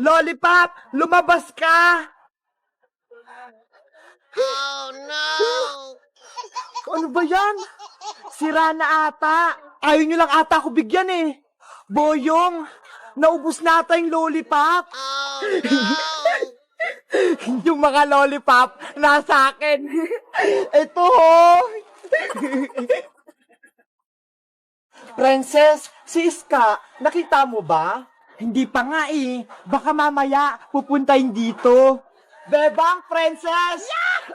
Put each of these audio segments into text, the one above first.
Lollipop, lumabas ka! Oh no! Ano ba yan? Sira na ata. Ayaw nyo lang ata ako bigyan eh. Boyong, naubos na ata yung lollipop. Oh no! Yung mga lollipop nasa akin. Ito ho. Princess, si Iska, nakita mo ba? Hindi pa nga eh. Baka mamaya pupuntahin dito. Bebang, Princess!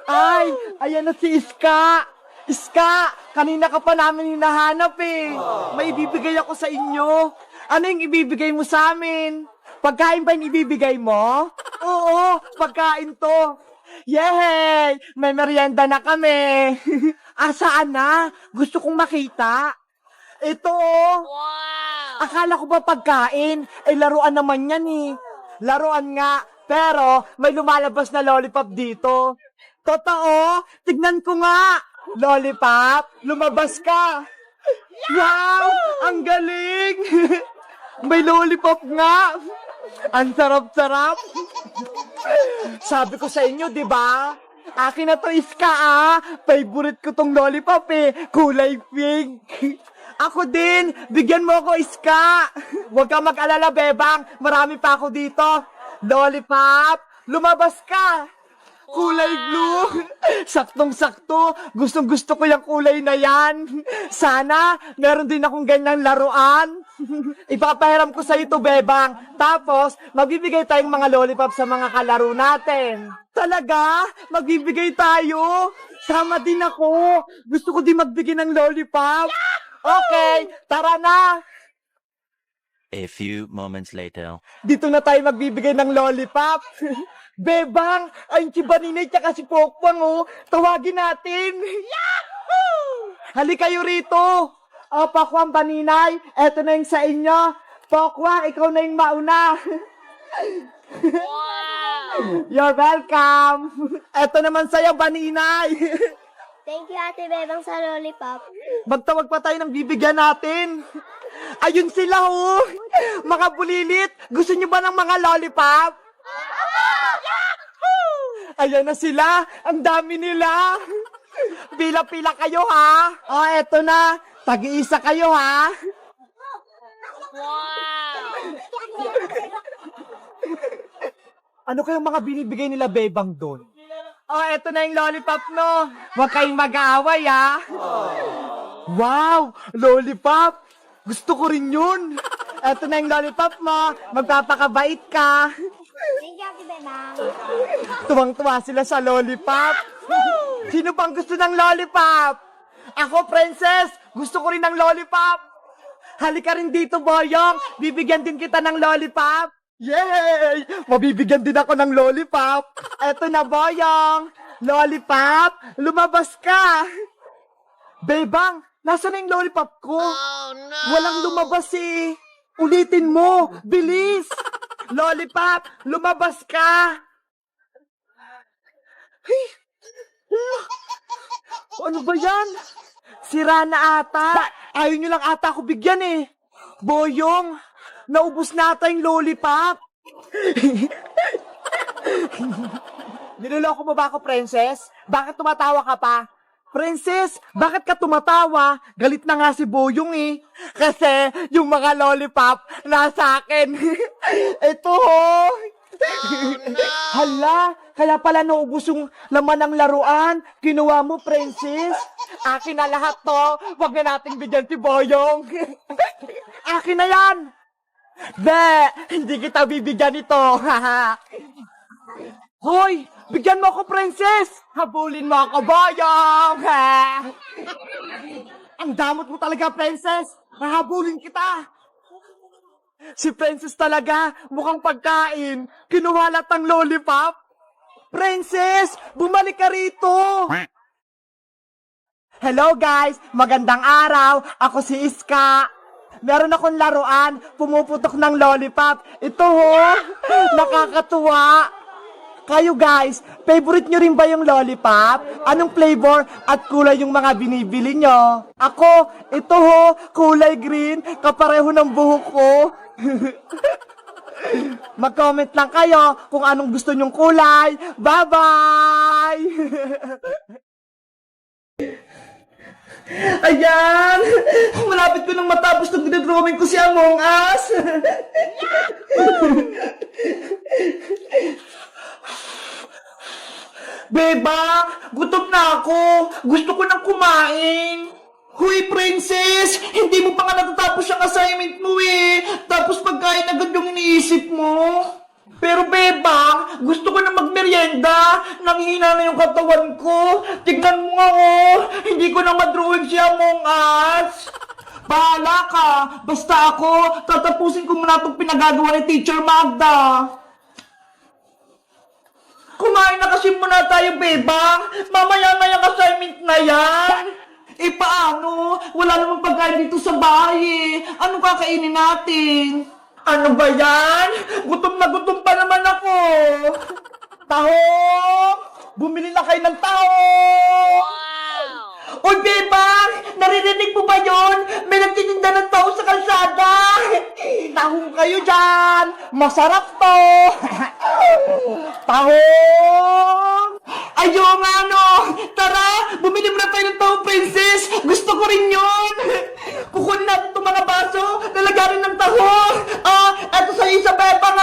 Ay, ayan na si Iska. Iska, kanina ka pa namin hinahanap eh. May ibibigay ako sa inyo. Ano yung ibibigay mo sa amin? Pagkain ba yung ibibigay mo? Oo, pagkain to. Yay! May merienda na kami. Saan na? Gusto kong makita. Ito oh. Wow! Akala ko ba pagkain? Laruan naman yan eh. Laruan nga, pero may lumalabas na lollipop dito. Totoo? Tignan ko nga. Lollipop, lumabas ka. Wow! Ang galing! May lollipop nga. Ang sarap-sarap. Sabi ko sa inyo, di ba? Akin na to, Iska ah. Favorite ko tong lollipop eh. Kulay pink. Ako din, bigyan mo ako, Iska. Huwag kang mag-alala, Bebang. Marami pa ako dito. Lollipop, lumabas ka. Kulay blue. Saktong-sakto. Gustong-gusto ko yung kulay na yan. Sana, meron din akong ganyang laruan. Ipapahiram ko sa ito, Bebang. Tapos, magbibigay tayong mga lollipop sa mga kalaro natin. Talaga? Magbibigay tayo? Sama din ako. Gusto ko din magbigay ng lollipop. Okay, tara na. A few moments later. Dito na tayo magbibigay ng lollipop. Bebang, ayun si Baninay tsaka si Pokpang oh. Tawagin natin. Yahoo! Halika kayo rito. Pokwang, Baninay, eto na yung sa inyo. Pokwang, ikaw na yung mauna. Wow! You're welcome. Eto naman sa'yo, Baninay. Thank you, Ate Bebang, sa lollipop. Magtawag pa tayo ng bibigyan natin. Ayun sila oh. Mga bulilit, gusto nyo ba ng mga lollipop? Ayan na sila, ang dami nila. Pila-pila kayo ha. Eto na, tag-iisa kayo ha. Wow! Ano kayong mga binibigay nila Bebang doon? Eto na yung lollipop no. Huwag kayong mag-aaway ha. Wow, lollipop. Gusto ko rin yun. Eto na yung lollipop mo. Magpapakabait ka. Thank you, Ate Bebang. Tuwang-tuwa sila sa lollipop. Sino pang gusto ng lollipop? Ako, Princess. Gusto ko rin ng lollipop. Halika rin dito, Boyong. Bibigyan din kita ng lollipop. Yay! Mabibigyan din ako ng lollipop. Eto na, Boyong. Lollipop, lumabas ka. Bebang, nasa na yung lollipop ko? Oh no! Walang lumabas eh. Ulitin mo. Bilis. Lollipop, lumabas ka. Hey. Ano ba yan? Sira na ata. Ayaw nyo lang ata ako bigyan eh. Boyong, naubos na ata yung lollipop. Niloloko mo ba ako, Princess? Bakit tumatawa ka pa? Princess, bakit ka tumatawa? Galit na nga si Boyong eh. Kasi yung mga lollipop nasa akin. Ito ho. Hala, kaya pala naubos yung laman ng laruan. Kinuha mo, Princess. Akin na lahat to. Huwag na nating bigyan si Boyong. Akin na yan. Be, hindi kita bibigyan ito. Hoy, bigyan mo ako, Princess. Habulin mo ako, Boyong. Ang damot mo talaga, Princess. Hahabulin kita. Si Princess talaga, mukhang pagkain. Kinuha lahat ng lollipop. Princess, bumalik ka rito. Hello guys, magandang araw. Ako si Iska. Meron akong laruan, pumuputok ng lollipop. Ito ho, nakakatuwa. Kayo guys, favorite nyo rin ba yung lollipop? Anong flavor at kulay yung mga binibili nyo? Ako, ito ho, kulay green, kapareho ng buhok ko. Mag-comment lang kayo kung anong gusto nyong kulay. Bye-bye! Ayan! Malapit ko nang matapos nung dinadrawing ko si Among Us! Bebang, gutom na ako. Gusto ko nang kumain. Huy, princess! Hindi mo pa nga natatapos yung assignment mo eh. Tapos pagkain agad yung iniisip mo. Pero bebang, gusto ko na magmerienda. Nanghihina na yung katawan ko. Tignan mo nga oh. Hindi ko na madrawing si Among Us. Bahala ka. Basta ako, tatapusin ko muna itong pinagagawa ni Teacher Magda. Kumain na kasi muna tayo, bebang. Mamaya na yung assignment na yan. Eh, paano? Wala namang pagkain dito sa bahay eh. Anong kakainin natin? Ano ba yan? Gutom na gutom pa naman ako. Tahong! Bumili na kayo ng tahong! Wow! Oy, bebang! Naririnig mo ba yun? May nagtitinda ng tahong sa kalsada! Tahong kayo dyan! Masarap to! Tahong! Ayo nga no! Tara! Bumili mo na tayo ng tahong, princess! Gusto ko rin yun! Kukunin natin itong mga baso, lalagarin ng tahong! Eto sa isa, bebang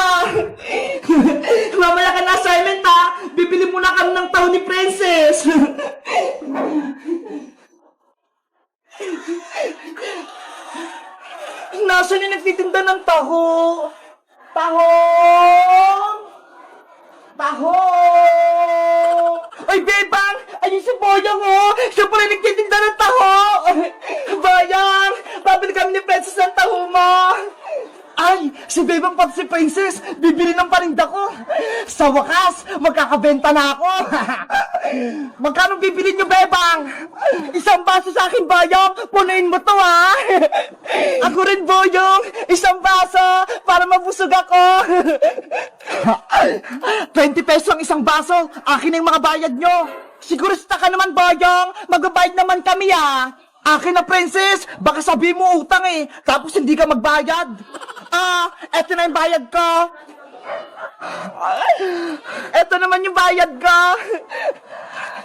Mamaya ka na assignment bibili muna kami ng tahong ni princess! Nasaan yung nagtitinda ng taho? Tahong! Tahong! Ay, bebang! Ayun si Boyang, oh! Siya pala nagtitinda ng taho! Bayang! Babili kami ni Princess ng taho mo! Ay! Si Bebang pati si Princess! Bibili ng paninda ko! Sa wakas, magkakabenta na ako! Magkano bibili niyo, Bebang? Isang baso sa akin, Boyong! Punuin mo to, ha! Ako rin, Boyong! Isang baso! Para mabusog ako! 20 pesos ang isang baso! Akin ang mga bayad nyo! Sigurista ka naman, Boyong! Magbabayad naman kami, ha! Akin na, princess! Baka sabihin mo utang eh, tapos hindi ka magbayad. Eto na yung bayad ko. Eto naman yung bayad ko.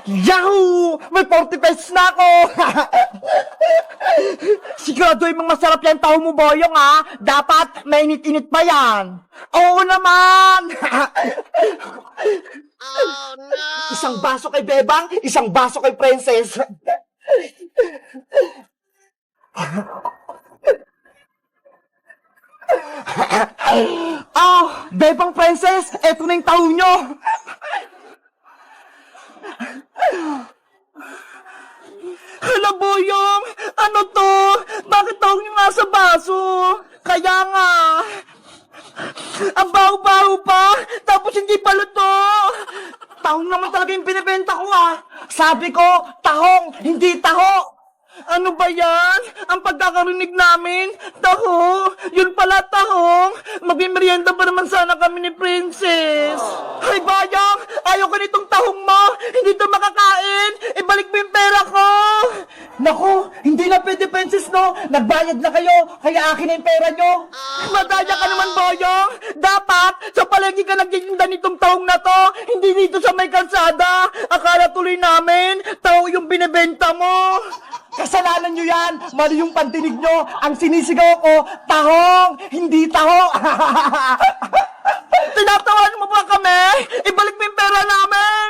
Yahoo! May 40 pesos na ako. Sigurado yung masarap yan tao mo, Boyong, ha? Dapat mainit-init pa yan. Oo naman! Oh no! Isang baso kay Bebang, isang baso kay Princess. Bebang Princess, eto na yung taho nyo. Hala, Boyong, ano to? Bakit taho nyo nga sa baso? Kaya nga, ang baho-baho pa, tapos hindi pa luto. Tahong naman talaga yung binibenta ko, Sabi ko, tahong, hindi taho. Ano ba yan? Ang pagkakarinig namin, taho. Yun pala, tahong. Magmimerienda pa naman sana kami ni Princess. Ay, Bayang, ayaw ko nitong tahong mo. Hindi to makakain. Ibalik mo yung pera ko. Naku, hindi na pwede, Princess, no? Nagbayad na kayo, kaya akin na yung pera nyo. Madaya ka naman, Boyong. Dapat, sa palengke ka nagtitinda nitong tahong na to. Hindi dito sa may kalsada. Akala tuloy namin, taho yung binibenta mo. Kasalanan nyo yan! Mali yung pantinig nyo! Ang sinisigaw ko, tahong! Hindi taho! Tinatawan mo ba kami? Ibalik mo yung pera namin!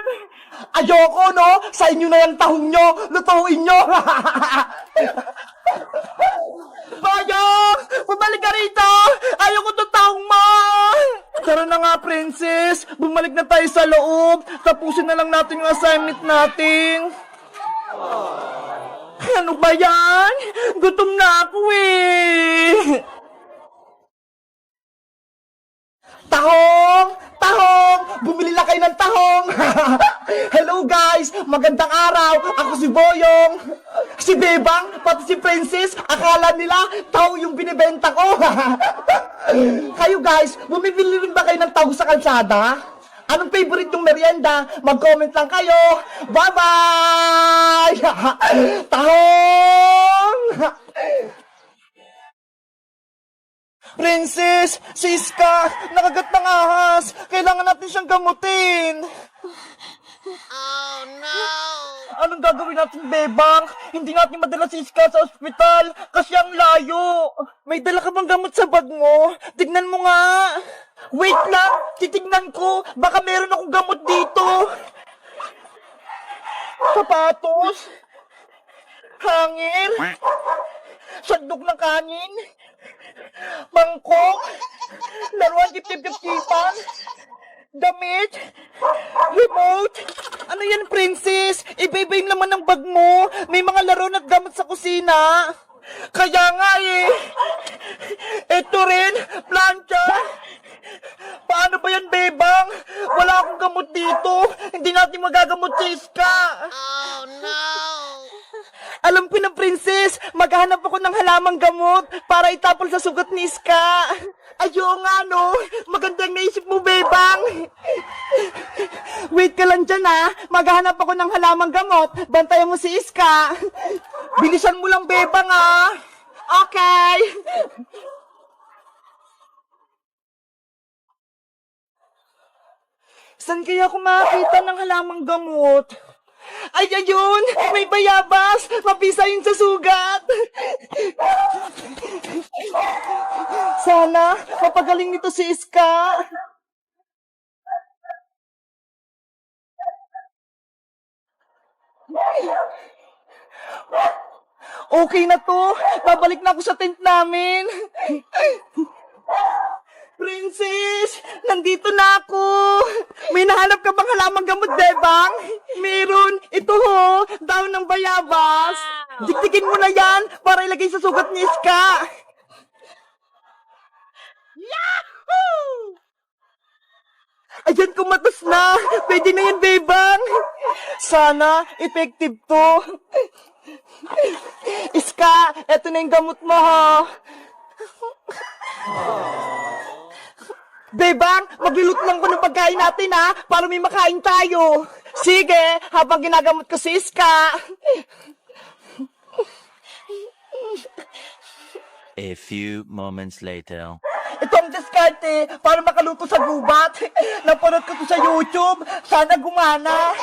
Ayoko, no? Sa inyo na yung tahong nyo! Lutuin nyo! Bayang! Bumalik ka rito! Ayoko itong tahong mo! Tara na nga, princess! Bumalik na tayo sa loob! Tapusin na lang natin yung assignment natin! Ano ba yan? Gutom na ako eh! Tahong! Tahong! Bumili na kayo ng tahong! Hello guys! Magandang araw! Ako si Boyong! Si Bebang, pati si Princess, akala nila taho yung binibenta ko! Kayo guys, bumibili rin ba kayo ng taho sa kalsada? Anong favorite yung merienda? Mag-comment lang kayo! Bye-bye! Tahong! Princess, si Iska, nakagat ng ahas. Kailangan natin siyang gamutin. Oh no! Anong gagawin natin, Bebang? Hindi natin madala si Iska sa ospital kasi ang layo. May dala ka bang gamot sa bag mo? Tignan mo nga. Wait lang, titignan ko. Baka meron akong gamot dito. Sapatos. Hangin. Sandok ng kanin. Mangkok. Laruan tip-tip-tip-tipan. Damit. Remote. Ano yan, Princess? Iba-iba yung laman ng bag mo. May mga laro at gamot sa kusina. Kaya nga eh. Ito rin, plancha. Paano ba yan, Bebang? Wala akong gamot dito. Hindi natin magagamot si Iska. Oh no! Alam ko na, Princess. Maghahanap ako ng halamang gamot para itapol sa sugat ni Iska. Ayo nga, no? Magandang naisip mo, Bebang. Wait ka lang dyan, ha? Maghahanap ako ng halamang gamot. Bantayan mo si Iska. Bilisan mo lang, Bebang, ha? Okay. Saan kaya ako makakita ng halamang gamot? Ay, ayun! May bayabas! Mapisa yun sa sugat! Sana, mapagaling nito si Iska. Okay na to. Babalik na ako sa tent namin. Princess! Nandito na ako! May nahanap ka bang halamang gamot, Bebang? Meron! Ito ho! Daon ng bayabas! Dikdikin mo na yan para ilagay sa sugat ni Iska! Yahoo! Ayan, kumatas na! Pwede na yan, Bebang! Sana, effective to! Iska, eto na yung gamot mo, ha! Bebang, magluluto lang ko ng pagkain natin, ha? Para may makain tayo. Sige, habang ginagamot ko si Iska. A few moments later. Ito ang diskarte para makaluto sa gubat. Napanood ko to sa YouTube. Sana gumana.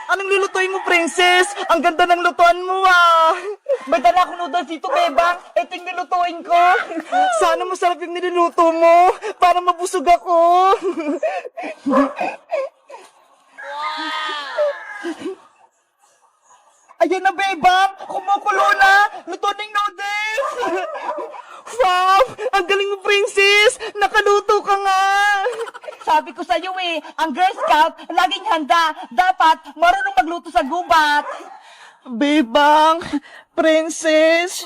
Anong lulutuin mo, Princess? Ang ganda ng lutuan mo, ah. May dala akong noodles dito, Bebang. Ito yung nilutuin ko. Sana masarap yung niluluto mo para mabusog ako. Ayan na, Bebang. Kumukulo na. Luto na yung noodles. Wow! Ang galing mo, Princess! Nakaluto ka nga! Sabi ko sa'yo eh, ang Girl Scout laging handa. Dapat marunong magluto sa gubat. Bebang! Princess!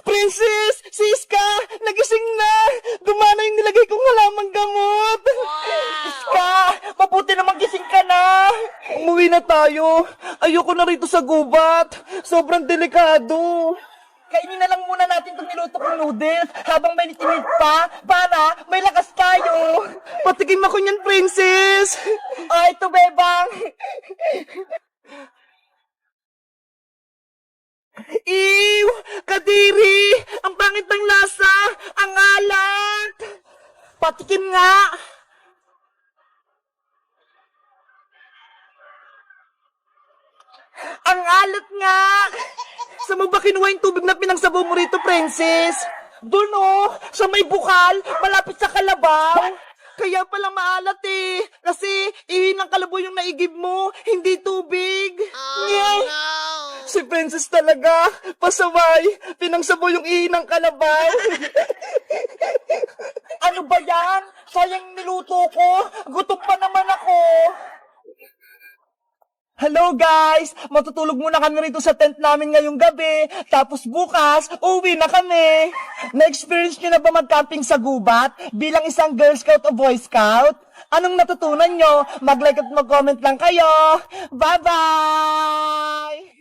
Princess! Siska! Nagising na! Gumana yung nilagay kong halamang gamot! Siska! Mabuti namang gising ka na! Umuwi na tayo! Ayoko na rito sa gubat! Sobrang delikado! Kainin na lang muna natin itong niluto kong noodles habang may nitinid pa para may lakas tayo. Patikim ako niyan, Princess. Ah, ito, Bebang. Ew! Kadiri! Ang pangit ng lasa! Ang alat! Patikim nga! Ang alat nga! Saan mo ba kinuha yung tubig na pinangsabaw mo rito, Princess? Doon oh, sa may bukal, malapit sa kalabaw. Kaya pala maalat eh. Kasi ihinang kalabaw yung naigib mo, hindi tubig. Nyeh. Si Princess talaga, pasaway, pinangsabaw yung ihinang kalabaw. Ano ba yan? Sayang niluto ko, gutom pa naman ako. Hello guys! Matutulog muna kami rito sa tent namin ngayong gabi. Tapos bukas, uwi na kami. Na-experience nyo na ba mag-camping sa gubat bilang isang Girl Scout o Boy Scout? Anong natutunan nyo? Mag-like at mag-comment lang kayo. Bye-bye!